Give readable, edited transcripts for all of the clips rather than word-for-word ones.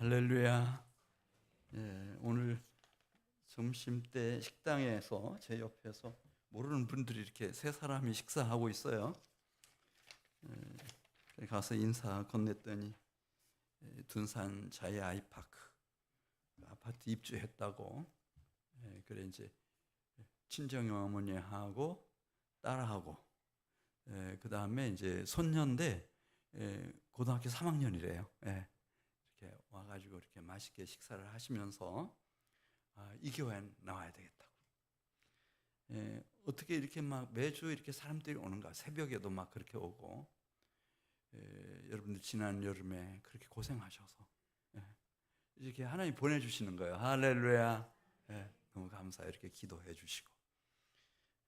할렐루야. 오늘 점심 때 식당에서 제 옆에서 모르는 분들이 이렇게 세 사람이 식사하고 있어요. 가서 인사 건넸더니 둔산 자이 아이파크 아파트 입주했다고. 그래 이제 친정이 어머니하고 딸하고 그 다음에 이제 손녀인데 고등학교 3학년이래요. 이렇게 와가지고 이렇게 맛있게 식사를 하시면서 이 교회는 나와야 되겠다고. 어떻게 이렇게 막 매주 이렇게 사람들이 오는가? 새벽에도 막 그렇게 오고. 여러분들 지난 여름에 그렇게 고생하셔서 이렇게 하나님 보내주시는 거예요. 할렐루야. 너무 감사해요. 이렇게 기도해 주시고.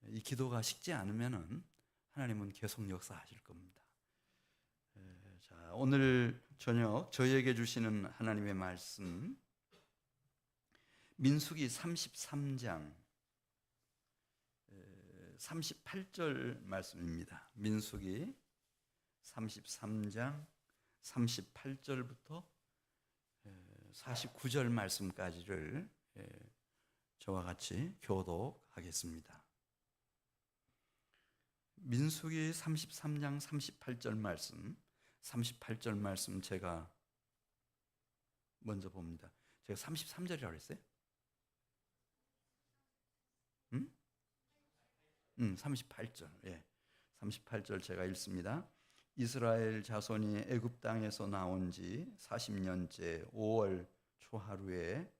이 기도가 식지 않으면은 하나님은 계속 역사하실 겁니다. 자, 오늘 저녁 저희에게 주시는 하나님의 말씀 민수기 33장 38절 말씀입니다. 민수기 33장 38절부터 49절 말씀까지를 저와 같이 교독하겠습니다. 민수기 33장 38절 말씀 제가 먼저 봅니다. 제가 33절이라고 그랬어요? 38절. 38절 제가 읽습니다. 이스라엘 자손이 애굽 땅에서 나온 지 40년째 5월 초하루에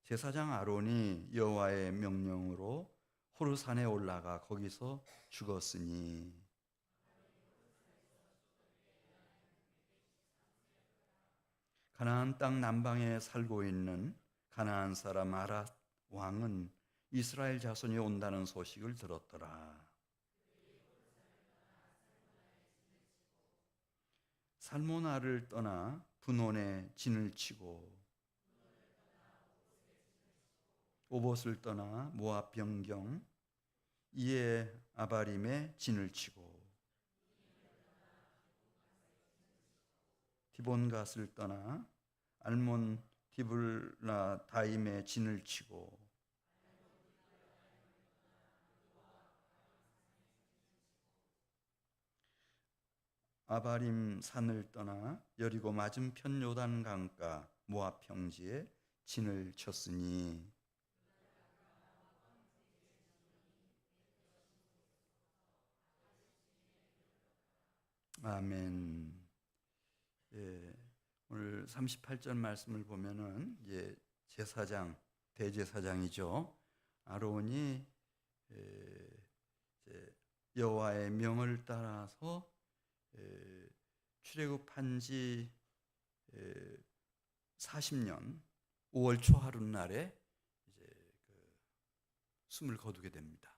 제사장 아론이 여호와의 명령으로 호르산에 올라가 거기서 죽었으니 가나안 땅 남방에 살고 있는 가나안 사람 아랏 왕은 이스라엘 자손이 온다는 소식을 들었더라. 살모나를 떠나 분온에 진을 치고 오봇을 떠나 모압 변경 이에 아바림에 진을 치고 디본갓을 떠나 알몬 디블라 다임에 진을 치고 아바림 산을 떠나 여리고 맞은편 요단 강가 모압 평지에 진을 쳤으니 아멘. 오늘 38절 말씀을 보면은 이제 제사장 대제사장이죠. 아론이 이제 여호와의 명을 따라서 출애굽한 지 40년 5월 초하루 날에 이제 숨을 거두게 됩니다.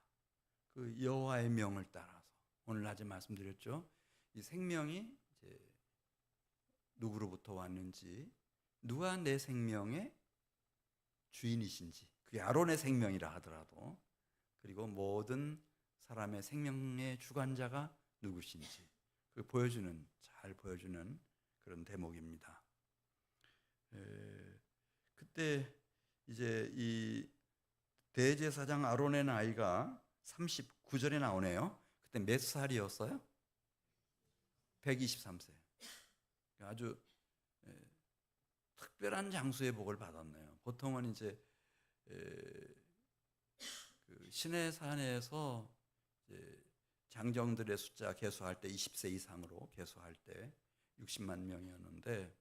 그 여호와의 명을 따라서 오늘 낮에 말씀드렸죠. 이 생명이 이제 누구로부터 왔는지, 누가 내 생명의 주인이신지, 그게 아론의 생명이라 하더라도, 그리고 모든 사람의 생명의 주관자가 누구신지 잘 보여주는 그런 대목입니다. 그때 이제 이 대제사장 아론의 나이가 39절에 나오네요. 그때 몇 살이었어요? 123세. 아주 특별한 장수의 복을 받았네요. 보통은 이제 그 시내산에서 이제 장정들의 숫자 계수할 때 20세 이상으로 계수할 때 60만 명이었는데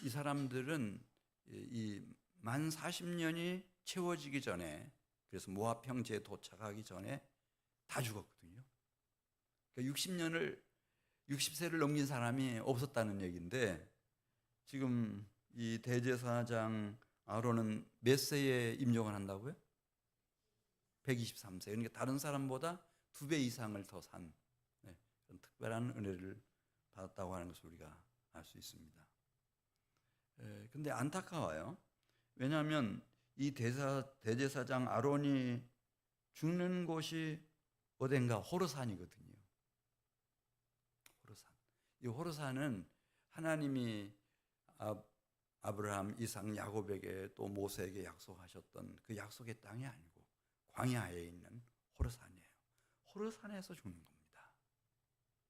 이 사람들은 이 만 40년이 채워지기 전에, 그래서 모압 평지에 도착하기 전에 다 죽었거든요. 그러니까 60세를 넘긴 사람이 없었다는 얘기인데, 지금 이 대제사장 아론은 몇 세에 임종을 한다고요? 123세. 그러니까 다른 사람보다 2배 이상을 더 산 그런 특별한 은혜를 받았다고 하는 것을 우리가 알 수 있습니다. 근데 안타까워요. 왜냐하면 이 대제사장 아론이 죽는 곳이 어딘가 호르산이거든요. 호르산. 이 호르산은 하나님이 아브라함, 이삭, 야곱에게 또 모세에게 약속하셨던 그 약속의 땅이 아니고 광야에 있는 호르산이에요. 호르산에서 죽는 겁니다.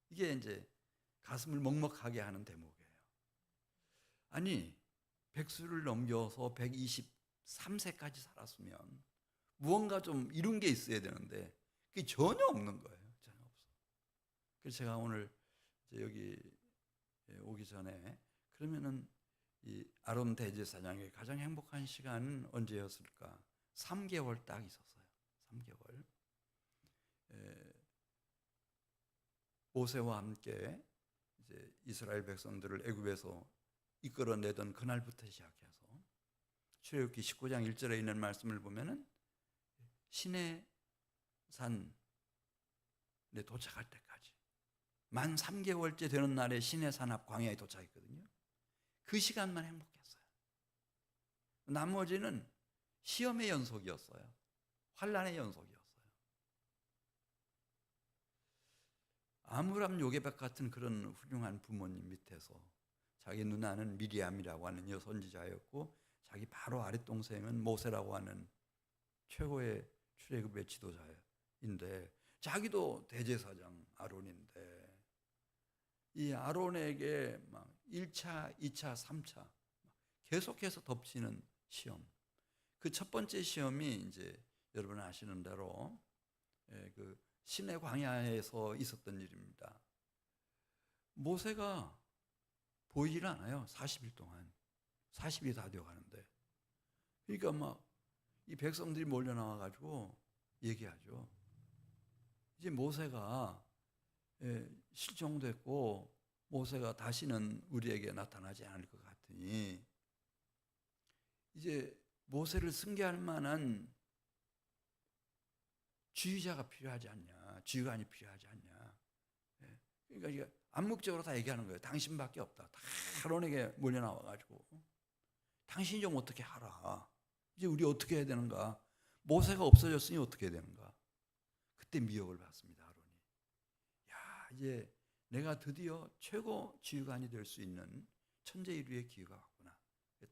이게 이제 가슴을 먹먹하게 하는 대목이에요. 아니, 백수를 넘겨서 123세까지 살았으면 무언가 좀 이룬 게 있어야 되는데 그게 전혀 없는 거예요. 전혀 없어. 그래서 제가 오늘 여기 오기 전에 그러면은 이 아론 대제사장의 가장 행복한 시간은 언제였을까? 3개월 딱 있었어요. 3개월. 모세와 함께 이제 이스라엘 백성들을 애굽에서 이끌어내던 그날부터 시작해서 출애굽기 19장 1절에 있는 말씀을 보면은 시내 산에 도착할 때까지 만 3개월째 되는 날에 시내 산 앞 광야에 도착했거든요. 그 시간만 행복했어요. 나머지는 시험의 연속이었어요. 환난의 연속이었어요. 아므람 요게벳 같은 그런 훌륭한 부모님 밑에서 자기 누나는 미리암이라고 하는 여선지자였고 자기 바로 아랫동생은 모세라고 하는 최고의 출애굽의 지도자인데 자기도 대제사장 아론인데 이 아론에게 막 1차, 2차, 3차 계속해서 덮치는 시험. 그 첫 번째 시험이 이제 여러분 아시는 대로 그 시내 광야에서 있었던 일입니다. 모세가 보이질 않아요. 40일 동안. 40일이 다 되어 가는데. 그러니까 막 이 백성들이 몰려 나와 가지고 얘기하죠. 이제 모세가 실종됐고 모세가 다시는 우리에게 나타나지 않을 것 같으니 이제 모세를 승계할 만한 지휘자가 필요하지 않냐, 지휘관이 필요하지 않냐. 그러니까 이게 암묵적으로 다 얘기하는 거예요. 당신밖에 없다. 다 아론에게 몰려 나와가지고 당신이 좀 어떻게 하라. 이제 우리 어떻게 해야 되는가? 모세가 없어졌으니 어떻게 해야 되는가? 그때 미혹을 받습니다. 아론이. 야, 이제 내가 드디어 최고 지휘관이 될 수 있는 천재일우의 기회가 왔구나. 딱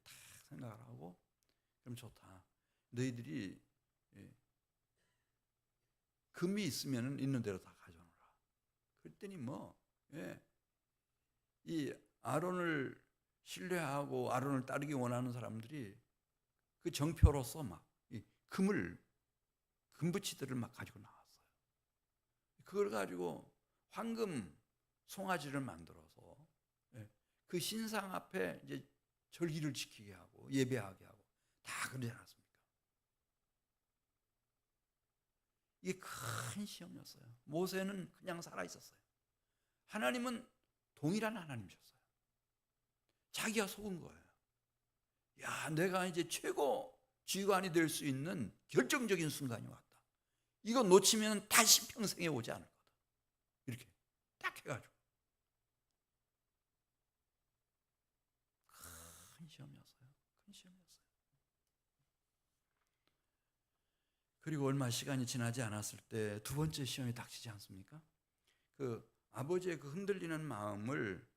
생각을 하고 그럼 좋다. 너희들이 금이 있으면 있는 대로 다 가져오라. 그랬더니 이 아론을 신뢰하고 아론을 따르기 원하는 사람들이 그 정표로서 막 이 금붙이들을 막 가지고 나왔어요. 그걸 가지고 황금 송아지를 만들어서 그 신상 앞에 이제 절기를 지키게 하고 예배하게 하고 다 그러지 않았습니까? 이게 큰 시험이었어요. 모세는 그냥 살아 있었어요. 하나님은 동일한 하나님이셨어요. 자기가 속은 거예요. 야, 내가 이제 최고 지휘관이 될 수 있는 결정적인 순간이 왔다. 이거 놓치면 다시 평생에 오지 않을 거다. 이렇게 딱 해가지고 큰 시험이었어요. 큰 시험이었어요. 그리고 얼마 시간이 지나지 않았을 때 두 번째 시험이 닥치지 않습니까? 그 아버지의 그 흔들리는 마음을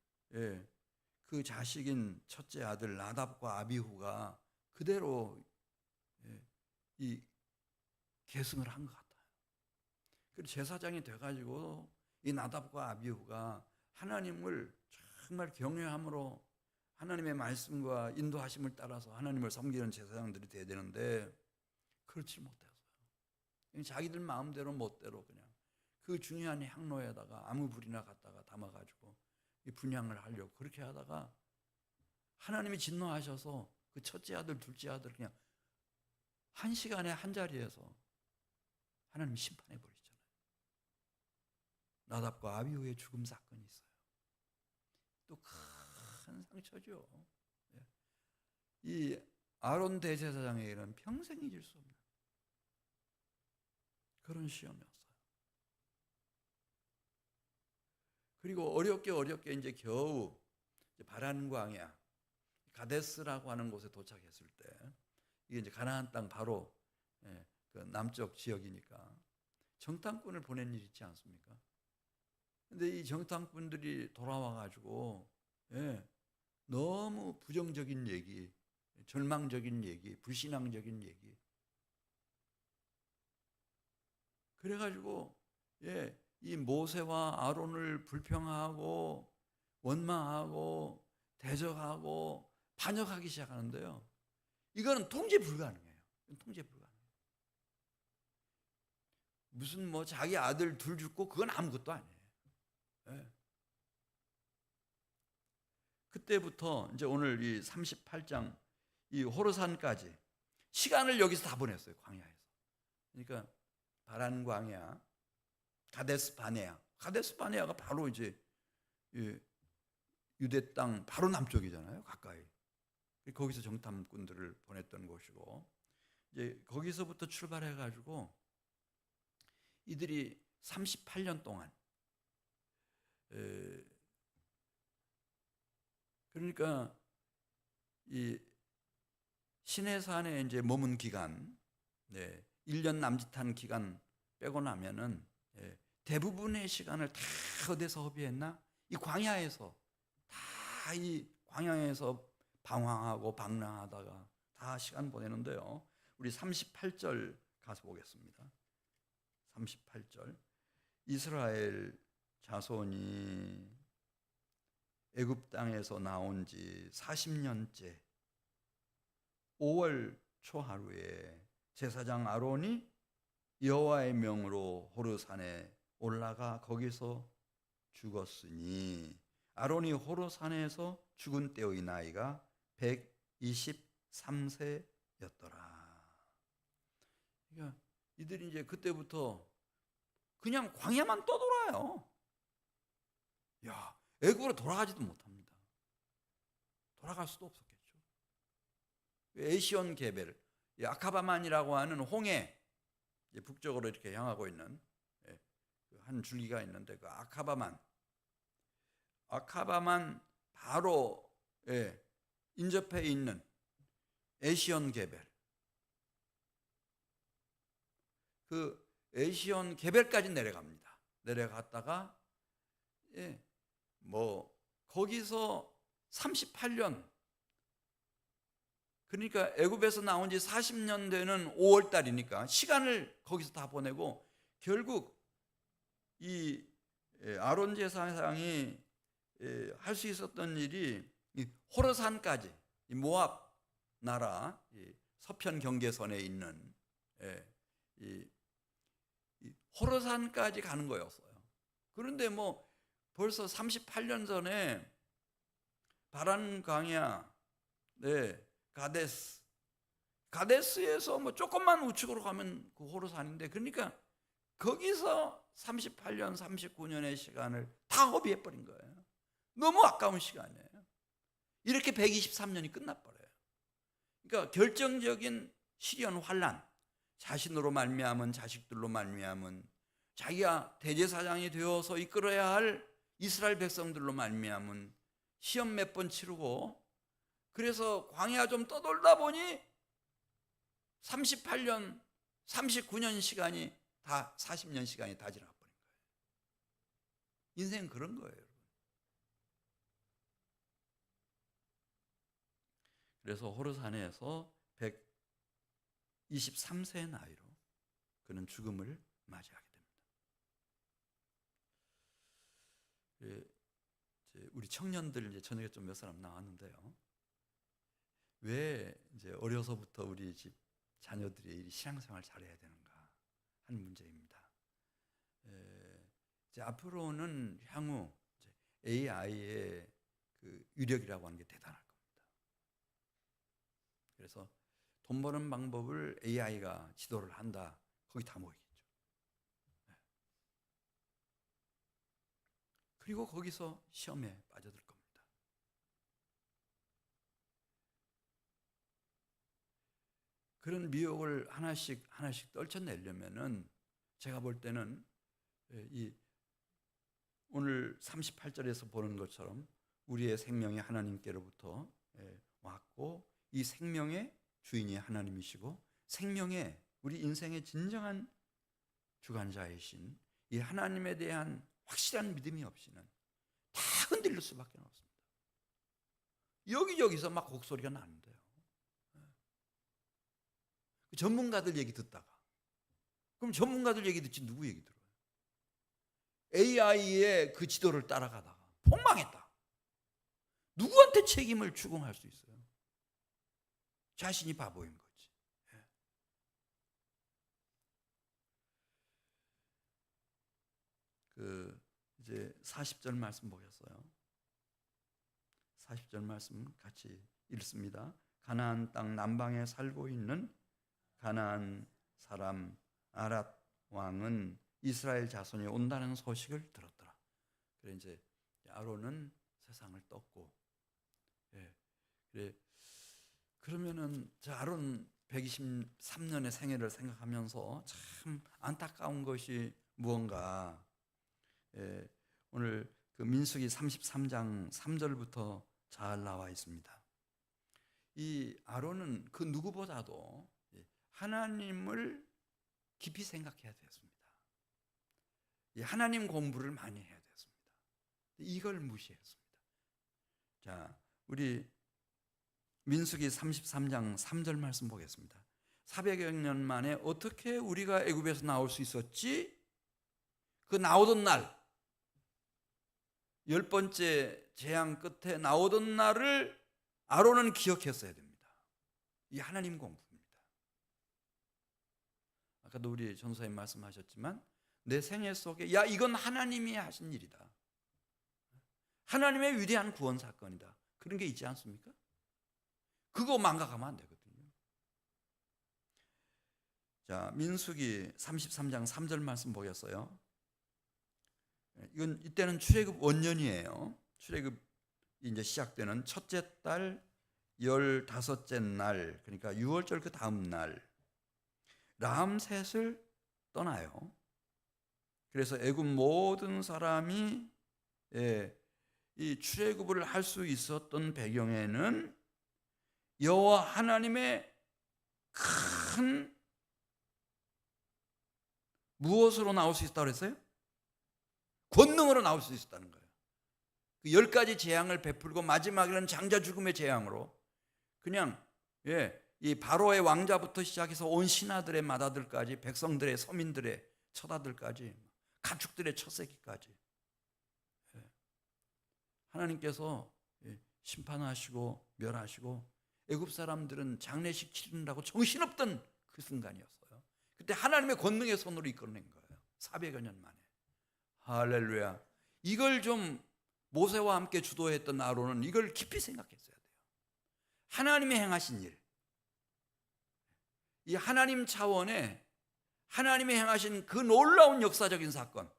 그 자식인 첫째 아들 나답과 아비후가 그대로 이 계승을 한 것 같아요. 그리고 제사장이 돼가지고 이 나답과 아비후가 하나님을 정말 경외함으로 하나님의 말씀과 인도하심을 따라서 하나님을 섬기는 제사장들이 돼야 되는데 그렇지 못했어요. 자기들 마음대로 멋대로 그냥 그 중요한 향로에다가 아무 불이나 갖다가 담아가지고 이 분향을 하려고 그렇게 하다가 하나님이 진노하셔서 그 첫째 아들, 둘째 아들 그냥 한 시간에 한 자리에서 하나님이 심판해 버리잖아요. 나답과 아비후의 죽음 사건이 있어요. 또 큰 상처죠. 이 아론 대제사장에게는 평생 잊을 수 없는 그런 시험이었어요. 그리고 어렵게 이제 겨우 바란 광야 가데스라고 하는 곳에 도착했을 때 이게 이제 가나안 땅 바로 그 남쪽 지역이니까 정탐꾼을 보낸 일이 있지 않습니까? 근데 이 정탐꾼들이 돌아와 가지고 너무 부정적인 얘기, 절망적인 얘기, 불신앙적인 얘기. 그래가지고 이 모세와 아론을 불평하고 원망하고 대적하고 반역하기 시작하는데요. 이거는 통제 불가능해요. 통제 불가능해요. 무슨 뭐 자기 아들 둘 죽고 그건 아무것도 아니에요. 예. 그때부터 이제 오늘 이 38장 이 호르산까지 시간을 여기서 다 보냈어요. 광야에서. 그러니까 바란 광야, 가데스 바네아. 가데스 바네아가 바로 이제 유대 땅 바로 남쪽이잖아요. 가까이. 거기서 정탐꾼들을 보냈던 곳이고, 이제 거기서부터 출발해 가지고 이들이 38년 동안 그러니까 이 시내산에 이제 머문 기간, 1년 남짓한 기간 빼고 나면은 대부분의 시간을 다 어디서 허비했나? 이 광야에서 다 이 광야에서 방황하고 방랑하다가 다 시간 보내는데요. 우리 38절 가서 보겠습니다. 38절. 이스라엘 자손이 애굽 땅에서 나온 지 40년째 5월 초하루에 제사장 아론이 여호와의 명으로 호르산에 올라가 거기서 죽었으니 아론이 호르산에서 죽은 때의 나이가 123세였더라. 그러니까 이들이 이제 그때부터 그냥 광야만 떠돌아요. 야, 애굽으로 돌아가지도 못합니다. 돌아갈 수도 없었겠죠. 에시온 게벨, 아카바만이라고 하는 홍해 북쪽으로 이렇게 향하고 있는 한 줄기가 있는데 그 아카바만 바로 인접해 있는 에시온 게벨, 그 에시온 게벨까지 내려갑니다. 내려갔다가 뭐 거기서 38년, 그러니까 애굽에서 나온 지 40년 되는 5월 달이니까 시간을 거기서 다 보내고 결국 이 아론 제사장이 할 수 있었던 일이 이 호르산까지, 이 모압 나라 서편 경계선에 있는 이 호르산까지 가는 거였어요. 그런데 뭐 벌써 38년 전에 바란 광야, 가데스에서 뭐 조금만 우측으로 가면 그 호르산인데, 그러니까 거기서 38년, 39년의 시간을 다 허비해 버린 거예요. 너무 아까운 시간이에요. 이렇게 123년이 끝나버려요. 그러니까 결정적인 시련 환난, 자신으로 말미암은, 자식들로 말미암은, 자기가 대제사장이 되어서 이끌어야 할 이스라엘 백성들로 말미암은 시험 몇 번 치르고, 그래서 광야 좀 떠돌다 보니 38년, 39년 시간이 다 40년 시간이 다 지나버린 거예요. 인생은 그런 거예요, 여러분. 그래서 호르산에서 123세의 나이로 그는 죽음을 맞이하게 됩니다. 우리 청년들 이제 저녁에 좀 몇 사람 나왔는데요. 왜 이제 어려서부터 우리 집 자녀들이 신앙생활 잘해야 되는가 하는 문제입니다. 이제 앞으로는 향후 AI의 그 위력이라고 하는 게 대단할 겁니다. 그래서 돈 버는 방법을 AI가 지도를 한다. 거기 다 모이겠죠. 그리고 거기서 시험에 빠져들 겁니다. 그런 미혹을 하나씩 떨쳐내려면은 제가 볼 때는 이 오늘 38절에서 보는 것처럼 우리의 생명이 하나님께로부터 왔고, 이 생명의 주인이 하나님이시고 생명의 우리 인생의 진정한 주관자이신 이 하나님에 대한 확실한 믿음이 없이는 다 흔들릴 수밖에 없습니다. 여기저기서 막 곡소리가 나는데요. 전문가들 얘기 듣다가, 그럼 전문가들 얘기 듣지 누구 얘기 들어요? AI의 그 지도를 따라가다가 폭망했다. 누구한테 책임을 추궁할 수 있어요? 자신이 바보인 거지. 이제 40절 말씀 보겠어요. 40절 말씀 같이 읽습니다. 가나안 땅 남방에 살고 있는 가나안 사람 아랏 왕은 이스라엘 자손이 온다는 소식을 들었더라. 그래 이제 아론은 세상을 떴고, 그래 그러면은 저 아론 123년의 생애를 생각하면서 참 안타까운 것이 무언가. 오늘 그 민수기 33장 3절부터 잘 나와 있습니다. 이 아론은 그 누구보다도 하나님을 깊이 생각해야 되었습니다. 하나님 공부를 많이 해야 되었습니다. 이걸 무시했습니다. 자, 우리 민수기 33장 3절 말씀 보겠습니다. 400여 년 만에 어떻게 우리가 애굽에서 나올 수 있었지? 그 나오던 날, 10번째 재앙 끝에 나오던 날을 아론은 기억했어야 됩니다. 이 하나님 공부입니다. 아까도 우리 전사님 말씀하셨지만 내 생애 속에 야 이건 하나님이 하신 일이다. 하나님의 위대한 구원 사건이다. 그런 게 있지 않습니까? 그거 망각하면 안 되거든요. 자, 민수기 33장 3절 말씀 보겠어요. 이때는 출애굽 원년이에요. 출애굽이 이제 시작되는 첫째 달 15째 날, 그러니까 6월절 그 다음 날 람셋을 떠나요. 그래서 애굽 모든 사람이 이 출애굽을 할 수 있었던 배경에는 여호와 하나님의 큰 무엇으로 나올 수 있다고 그랬어요? 권능으로 나올 수 있었다는 거예요. 그 10가지 재앙을 베풀고 마지막에는 장자 죽음의 재앙으로 그냥 이 바로의 왕자부터 시작해서 온 신하들의 맏아들까지 백성들의 서민들의 첫아들까지 가축들의 첫 새끼까지 하나님께서 심판하시고 멸하시고 애굽 사람들은 장례식 치른다고 정신없던 그 순간이었어요. 그때 하나님의 권능의 손으로 이끌어낸 거예요. 400여 년 만에. 할렐루야. 이걸 좀 모세와 함께 주도했던 아론은 이걸 깊이 생각했어야 돼요. 하나님이 행하신 일, 이 하나님 차원의 하나님이 행하신 그 놀라운 역사적인 사건,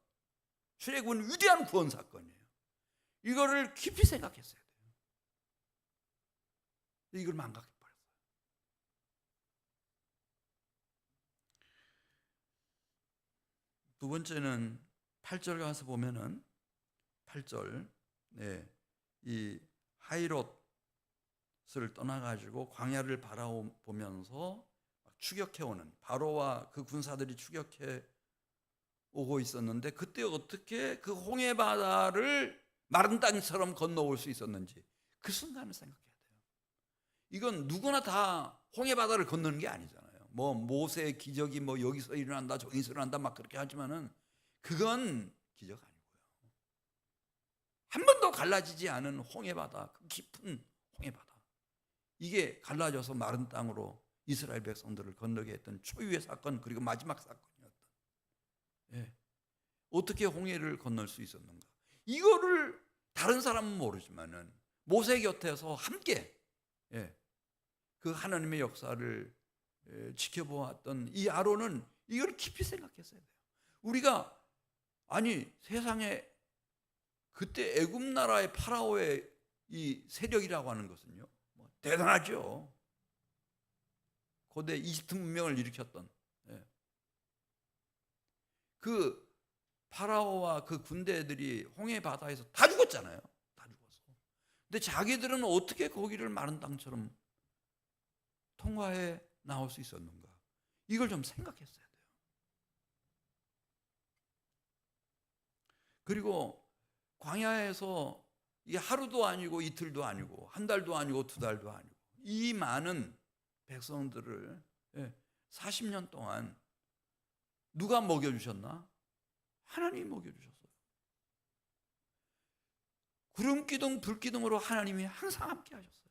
출애굽은 위대한 구원 사건이에요. 이거를 깊이 생각했어야 돼요. 이걸 망각해버렸어요. 두 번째는 8절 가서 보면은 8절 이 하이롯을 떠나가지고 광야를 바라보면서 추격해오는 바로와 그 군사들이 추격해 오고 있었는데 그때 어떻게 그 홍해 바다를 마른 땅처럼 건너올 수 있었는지 그 순간을 생각해야 돼요. 이건 누구나 다 홍해 바다를 건너는 게 아니잖아요. 뭐 모세의 기적이 뭐 여기서 일어난다 저기서 일어난다 막 그렇게 하지만은 그건 기적 아니고요. 한 번도 갈라지지 않은 홍해 바다, 그 깊은 홍해 바다. 이게 갈라져서 마른 땅으로 이스라엘 백성들을 건너게 했던 초유의 사건 그리고 마지막 사건이었던. 어떻게 홍해를 건널 수 있었는가? 이거를 다른 사람은 모르지만은 모세 곁에서 함께 그 하나님의 역사를 지켜보았던 이 아론은 이걸 깊이 생각했어야 돼요. 우리가 아니 세상에 그때 애굽 나라의 파라오의 이 세력이라고 하는 것은요 대단하죠. 고대 이집트 문명을 일으켰던 그 파라오와 그 군대들이 홍해 바다에서 다 죽었잖아요. 다 죽었어. 근데 자기들은 어떻게 거기를 마른 땅처럼 통과해 나올 수 있었는가? 이걸 좀 생각했어야 돼요. 그리고 광야에서 이게 하루도 아니고 이틀도 아니고 한 달도 아니고 두 달도 아니고 이 많은 백성들을 40년 동안 누가 먹여주셨나? 하나님이 먹여주셨어요. 구름 기둥 불 기둥으로 하나님이 항상 함께 하셨어요.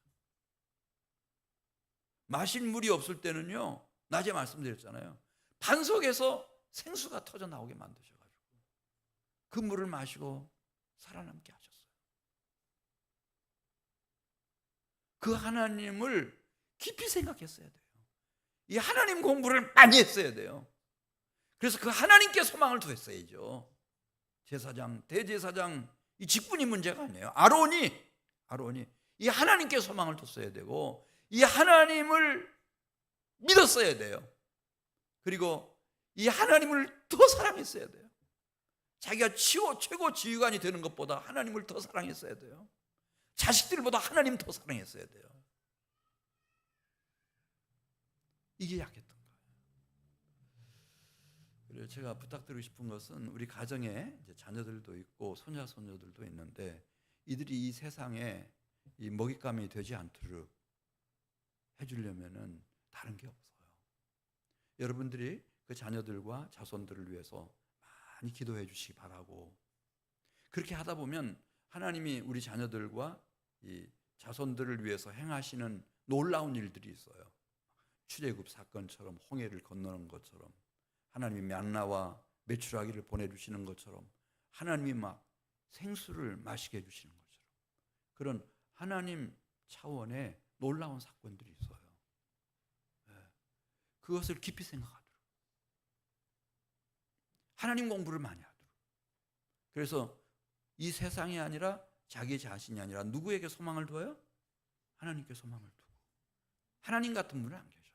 마실 물이 없을 때는요, 낮에 말씀드렸잖아요, 반석에서 생수가 터져 나오게 만드셔가지고 그 물을 마시고 살아남게 하셨어요. 그 하나님을 깊이 생각했어야 돼요. 이 하나님 공부를 많이 했어야 돼요. 그래서 그 하나님께 소망을 두었어야죠. 제사장, 대제사장, 이 직분이 문제가 아니에요. 아론이 이 하나님께 소망을 뒀어야 되고 이 하나님을 믿었어야 돼요. 그리고 이 하나님을 더 사랑했어야 돼요. 자기가 최고 지휘관이 되는 것보다 하나님을 더 사랑했어야 돼요. 자식들보다 하나님 더 사랑했어야 돼요. 이게 약했던 거예요. 그래서 제가 부탁드리고 싶은 것은 우리 가정에 이제 자녀들도 있고 손자 손녀들도 있는데 이들이 이 세상에 이 먹잇감이 되지 않도록 해주려면은 다른 게 없어요. 여러분들이 그 자녀들과 자손들을 위해서 많이 기도해 주시기 바라고, 그렇게 하다 보면 하나님이 우리 자녀들과 이 자손들을 위해서 행하시는 놀라운 일들이 있어요. 출애굽 사건처럼 홍해를 건너는 것처럼, 하나님이 만나와 메추라기를 보내주시는 것처럼, 하나님이 막 생수를 마시게 해주시는 것처럼, 그런 하나님 차원의 놀라운 사건들이 있어요. 그것을 깊이 생각하도록, 하나님 공부를 많이 하도록. 그래서 이 세상이 아니라 자기 자신이 아니라 누구에게 소망을 둬요? 하나님께 소망을 두고. 하나님 같은 분은 안 계셔요.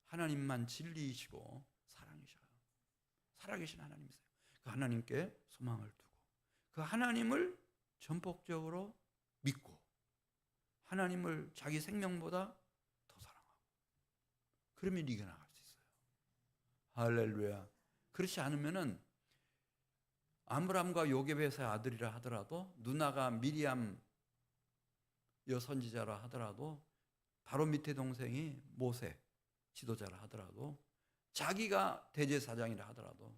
하나님만 진리이시고 사랑이셔요. 살아계신 하나님이세요. 그 하나님께 소망을 두고 그 하나님을 전폭적으로 믿고 하나님을 자기 생명보다 더 사랑하고, 그러면 이겨나갈 수 있어요. 할렐루야. 그렇지 않으면은 아므람과 요게벳의 아들이라 하더라도, 누나가 미리암 여선지자라 하더라도, 바로 밑에 동생이 모세 지도자라 하더라도, 자기가 대제사장이라 하더라도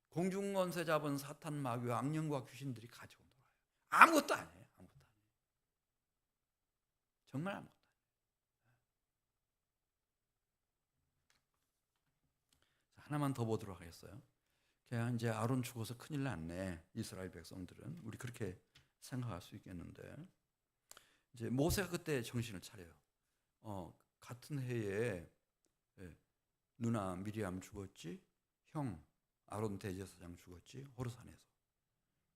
공중권세 잡은 사탄 마귀와 악령과 귀신들이 가지고 놀아요. 아무것도 아니에요. 아무것도 아니에요. 정말 아무것도 아니에요. 하나만 더 보도록 하겠어요. 그냥 이제 아론 죽어서 큰일 났네, 이스라엘 백성들은. 우리 그렇게 생각할 수 있겠는데, 이제 모세가 그때 정신을 차려요. 같은 해에 누나 미리암 죽었지, 형 아론 대제사장 죽었지, 호르산에서.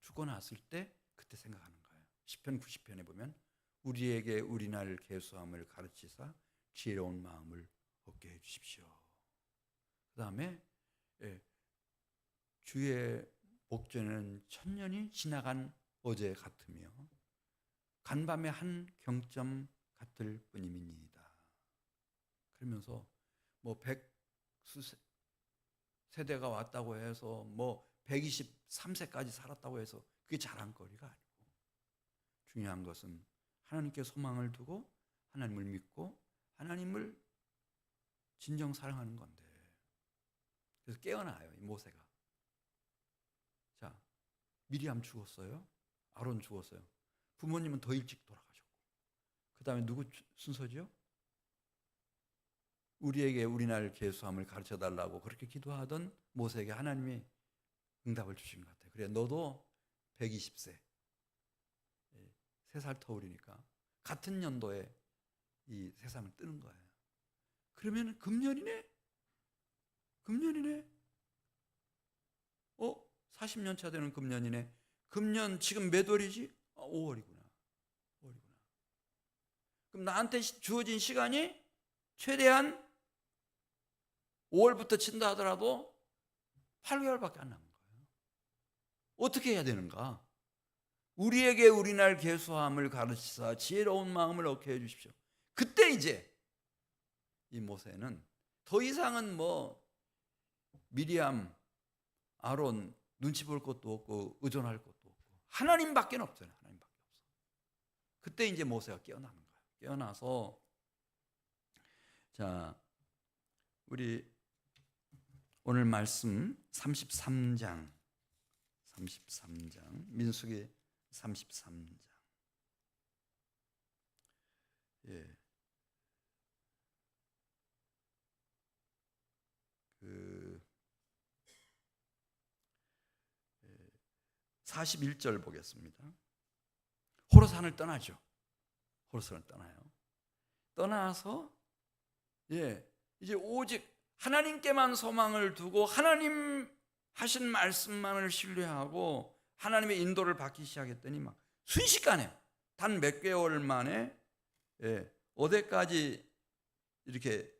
죽고 났을 때 그때 생각하는 거예요. 시편 90편에 보면 우리에게 우리날 계수함을 가르치사 지혜로운 마음을 얻게 해주십시오. 그 다음에 주의 목전에는 천년이 지나간 어제 같으며 간밤의 한 경점 같을 뿐임이니이다. 그러면서 뭐 100세대가 왔다고 해서 뭐 123세까지 살았다고 해서 그게 자랑거리가 아니고, 중요한 것은 하나님께 소망을 두고 하나님을 믿고 하나님을 진정 사랑하는 건데. 그래서 깨어나요, 이 모세가. 자, 미리암 죽었어요. 아론 죽었어요. 부모님은 더 일찍 돌아가셨고, 그 다음에 누구 순서죠? 우리에게 우리날 계수함을 가르쳐달라고 그렇게 기도하던 모세에게 하나님이 응답을 주신 것 같아요. 그래, 너도 120세, 3살 터울이니까 같은 연도에 이 세상을 뜨는 거예요. 그러면 금년이네? 40년 차 되는 금년이네. 금년 지금 몇 월이지? 5월이구나. 그럼 나한테 주어진 시간이 최대한 5월부터 친다 하더라도 8개월밖에 안 남은 거예요. 어떻게 해야 되는가? 우리에게 우리날 계수함을 가르치사 지혜로운 마음을 얻게 해주십시오. 그때 이제 이 모세는 더 이상은 뭐 미리암, 아론 눈치 볼 것도 없고 의존할 것도 없고 하나님밖에 없잖아요. 하나님밖에 없어. 그때 이제 모세가 깨어나는 거예요. 깨어나서 자, 우리 오늘 말씀 33장 민수기 33장. 예. 41절 보겠습니다. 호로산을 떠나죠. 호로산을 떠나요. 떠나서 이제 오직 하나님께만 소망을 두고 하나님 하신 말씀만을 신뢰하고 하나님의 인도를 받기 시작했더니 막 순식간에 단 몇 개월 만에 어디까지 이렇게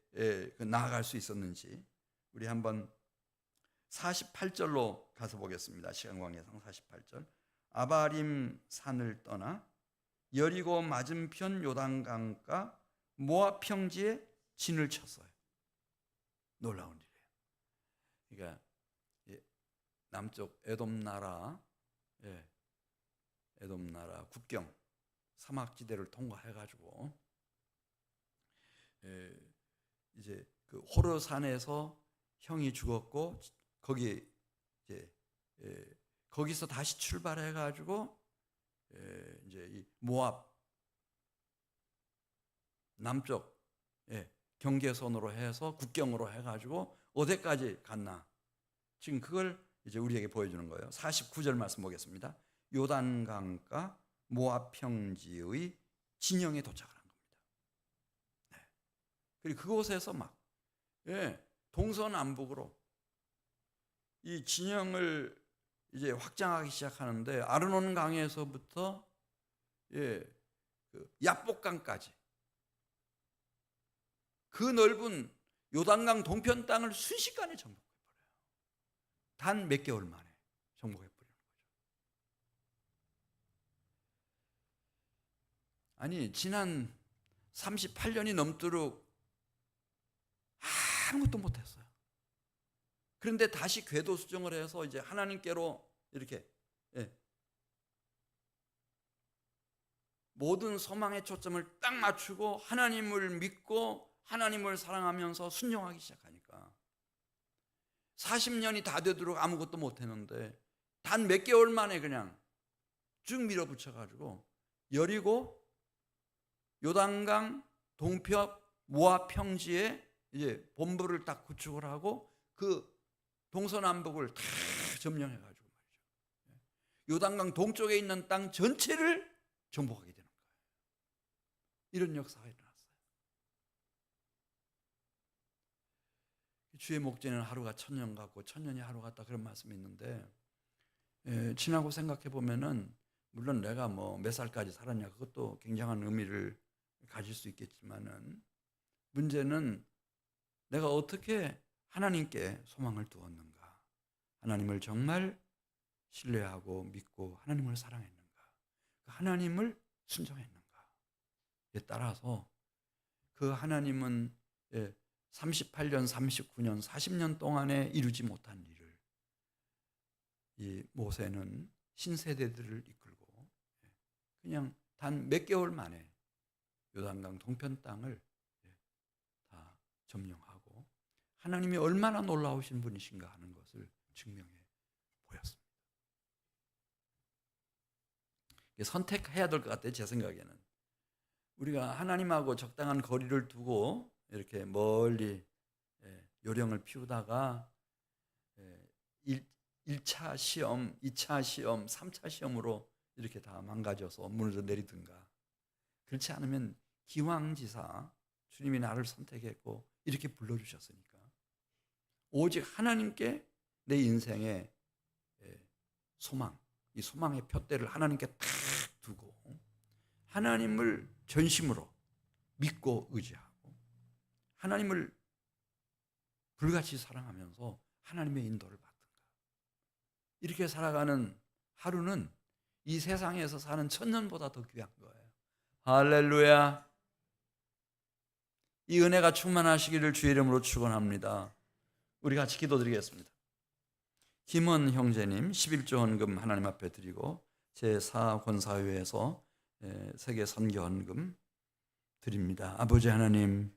나아갈 수 있었는지 우리 한번 48절로 가서 보겠습니다. 시간관계상 48절. 아바림 산을 떠나 여리고 맞은편 요단강가 모압 평지에 진을 쳤어요. 놀라운 일이에요. 그러니까 남쪽 에돔 나라 국경 사막지대를 통과해가지고 이제 그 호르산에서 형이 죽었고 거기 거기서 다시 출발해가지고 이제 이 모압 남쪽 경계선으로 해서 국경으로 해가지고 어디까지 갔나? 지금 그걸 이제 우리에게 보여주는 거예요. 49절 말씀 보겠습니다. 요단강가 모압 평지의 진영에 도착을 한 겁니다. 그리고 그곳에서 막 동서남북으로 이 진영을 이제 확장하기 시작하는데 아르논 강에서부터 그 야복강까지 그 넓은 요단강 동편 땅을 순식간에 정복해버려요. 단 몇 개월 만에 정복해버리는 거죠. 아니 지난 38년이 넘도록 아무것도 못했어요. 그런데 다시 궤도 수정을 해서 이제 하나님께로 이렇게 모든 소망의 초점을 딱 맞추고 하나님을 믿고 하나님을 사랑하면서 순종하기 시작하니까 40년이 다 되도록 아무것도 못했는데 단 몇 개월 만에 그냥 쭉 밀어붙여가지고 여리고 요단강 동편 모압 평지에 이제 본부를 딱 구축을 하고 그 동서남북을 다 점령해가지고 말이죠. 요단강 동쪽에 있는 땅 전체를 정복하게 되는 거예요. 이런 역사가 일어났어요. 주의 목전에는 하루가 천년 같고 천년이 하루 같다 그런 말씀이 있는데 지나고 생각해 보면은 물론 내가 뭐 몇 살까지 살았냐 그것도 굉장한 의미를 가질 수 있겠지만은 문제는 내가 어떻게 하나님께 소망을 두었는가, 하나님을 정말 신뢰하고 믿고 하나님을 사랑했는가, 하나님을 순종했는가에 따라서 그 하나님은 38년, 39년, 40년 동안에 이루지 못한 일을 이 모세는 신세대들을 이끌고 그냥 단 몇 개월 만에 요단강 동편 땅을 다 점령하고 하나님이 얼마나 놀라우신 분이신가 하는 것을 증명해 보였습니다. 선택해야 될 것 같아요. 제 생각에는 우리가 하나님하고 적당한 거리를 두고 이렇게 멀리 요령을 피우다가 1차 시험, 2차 시험, 3차 시험으로 이렇게 다 망가져서 무너져 내리든가 그렇지 않으면 기왕지사 주님이 나를 선택했고 이렇게 불러주셨으니까 오직 하나님께 내 인생의 소망, 이 소망의 표대를 하나님께 탁 두고 하나님을 전심으로 믿고 의지하고 하나님을 불같이 사랑하면서 하나님의 인도를 받든가 이렇게 살아가는 하루는 이 세상에서 사는 천년보다 더 귀한 거예요. 할렐루야. 이 은혜가 충만하시기를 주의 이름으로 축원합니다. 우리 같이 기도드리겠습니다. 김원 형제님 11조 헌금 하나님 앞에 드리고 제4권사회에서 세계 선교 헌금 드립니다. 아버지 하나님,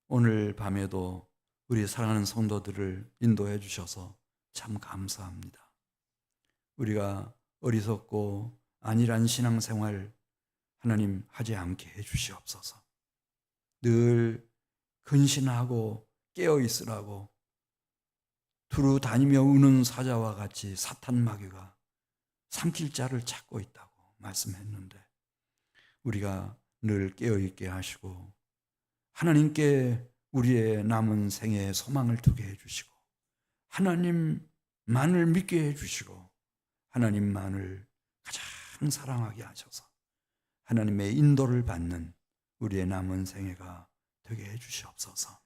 오늘 밤에도 우리 사랑하는 성도들을 인도해 주셔서 참 감사합니다. 우리가 어리석고 안일한 신앙생활 하나님 하지 않게 해 주시옵소서. 늘 근신하고 깨어 있으라고 두루 다니며 우는 사자와 같이 사탄 마귀가 삼킬 자를 찾고 있다고 말씀했는데, 우리가 늘 깨어있게 하시고 하나님께 우리의 남은 생애에 소망을 두게 해주시고 하나님만을 믿게 해주시고 하나님만을 가장 사랑하게 하셔서 하나님의 인도를 받는 우리의 남은 생애가 되게 해주시옵소서.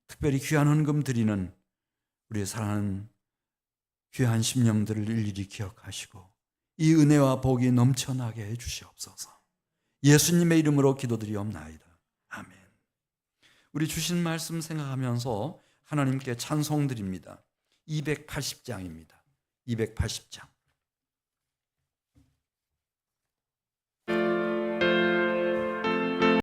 특별히 귀한 헌금 드리는 우리의 사랑하는 귀한 심령들을 일일이 기억하시고 이 은혜와 복이 넘쳐나게 해주시옵소서. 예수님의 이름으로 기도드리옵나이다. 아멘. 우리 주신 말씀 생각하면서 하나님께 찬송 드립니다. 280장입니다. 280장.